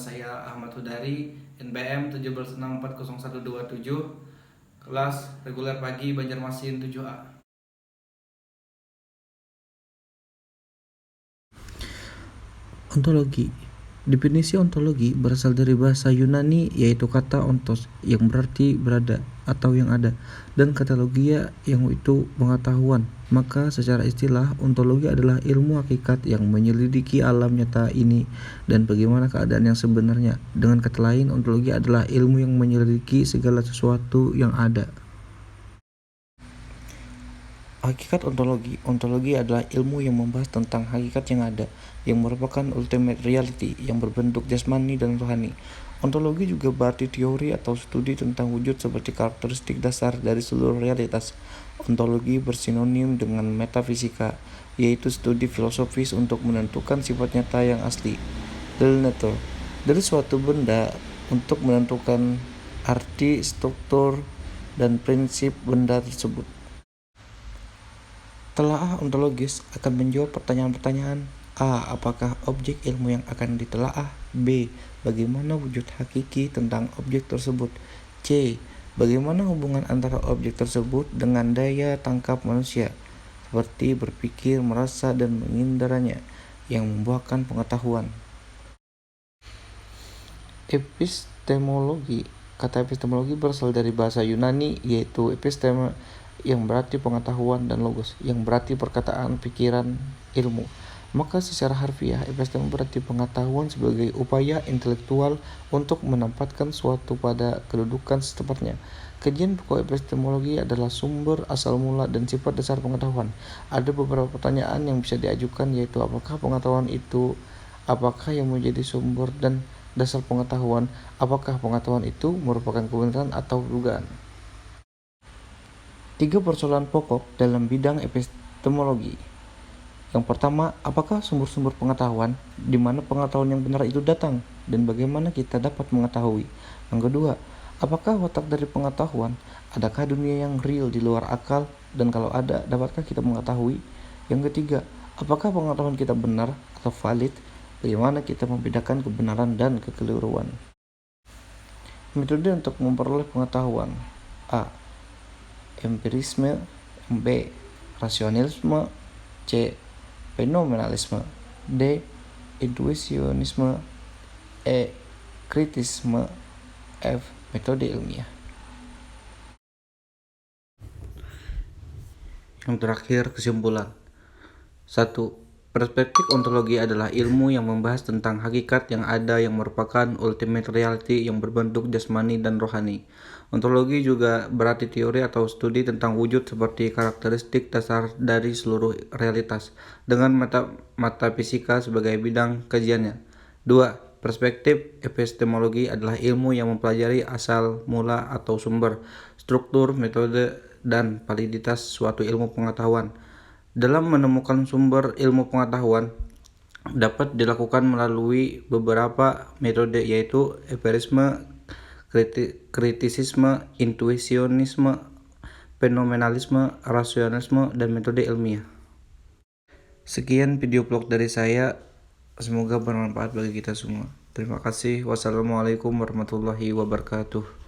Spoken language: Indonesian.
saya Ahmad Hudari, NPM 1764017, kelas reguler pagi Banjarmasin 7A. Ontologi. Definisi ontologi berasal dari bahasa Yunani yaitu kata ontos yang berarti berada atau yang ada dan kata logia yang itu pengetahuan. Maka secara istilah ontologi adalah ilmu hakikat yang menyelidiki alam nyata ini dan bagaimana keadaan yang sebenarnya. Dengan kata lain, ontologi adalah ilmu yang menyelidiki segala sesuatu yang ada. Hakikat ontologi. Ontologi adalah ilmu yang membahas tentang hakikat yang ada, yang merupakan ultimate reality, yang berbentuk jasmani dan rohani. Ontologi juga berarti teori atau studi tentang wujud seperti karakteristik dasar dari seluruh realitas. Ontologi bersinonim dengan metafisika, yaitu studi filosofis untuk menentukan sifat nyata yang asli, real nature, dari suatu benda untuk menentukan arti, struktur, dan prinsip benda tersebut. Telaah ontologis akan menjawab pertanyaan-pertanyaan: A. Apakah objek ilmu yang akan ditelaah? B. Bagaimana wujud hakiki tentang objek tersebut? C. Bagaimana hubungan antara objek tersebut dengan daya tangkap manusia, seperti berpikir, merasa, dan menginderanya, yang membuahkan pengetahuan. Epistemologi. Kata epistemologi berasal dari bahasa Yunani yaitu episteme yang berarti pengetahuan dan logos yang berarti perkataan, pikiran, ilmu. Maka secara harfiah episteme berarti pengetahuan sebagai upaya intelektual untuk menempatkan suatu pada kedudukan setepatnya. Kajian pokok epistemologi adalah sumber, asal mula, dan sifat dasar pengetahuan. Ada beberapa pertanyaan yang bisa diajukan yaitu apakah pengetahuan itu, apakah yang menjadi sumber dan dasar pengetahuan, apakah pengetahuan itu merupakan kebenaran atau dugaan. 3 persoalan pokok dalam bidang epistemologi. Yang pertama, apakah sumber-sumber pengetahuan, di mana pengetahuan yang benar itu datang, dan bagaimana kita dapat mengetahui. Yang kedua, apakah watak dari pengetahuan, adakah dunia yang real di luar akal, dan kalau ada, dapatkah kita mengetahui. Yang ketiga, apakah pengetahuan kita benar atau valid, bagaimana kita membedakan kebenaran dan kekeliruan. Metode untuk memperoleh pengetahuan: A. Empirisme. B. Rasionalisme. C. Fenomenalisme. D. Intuisionisme. E. Kritisme. F. Metode ilmiah. Yang terakhir, kesimpulan. 1. Perspektif ontologi adalah ilmu yang membahas tentang hakikat yang ada yang merupakan ultimate reality yang berbentuk jasmani dan rohani. Ontologi juga berarti teori atau studi tentang wujud seperti karakteristik dasar dari seluruh realitas, dengan metafisika sebagai bidang kajiannya. 2. Perspektif epistemologi adalah ilmu yang mempelajari asal mula atau sumber, struktur, metode, dan validitas suatu ilmu pengetahuan. Dalam menemukan sumber ilmu pengetahuan dapat dilakukan melalui beberapa metode yaitu empirisme, kritisisme, intuisionisme, fenomenalisme, rasionalisme, dan metode ilmiah. Sekian video blog dari saya, semoga bermanfaat bagi kita semua. Terima kasih. Wassalamualaikum warahmatullahi wabarakatuh.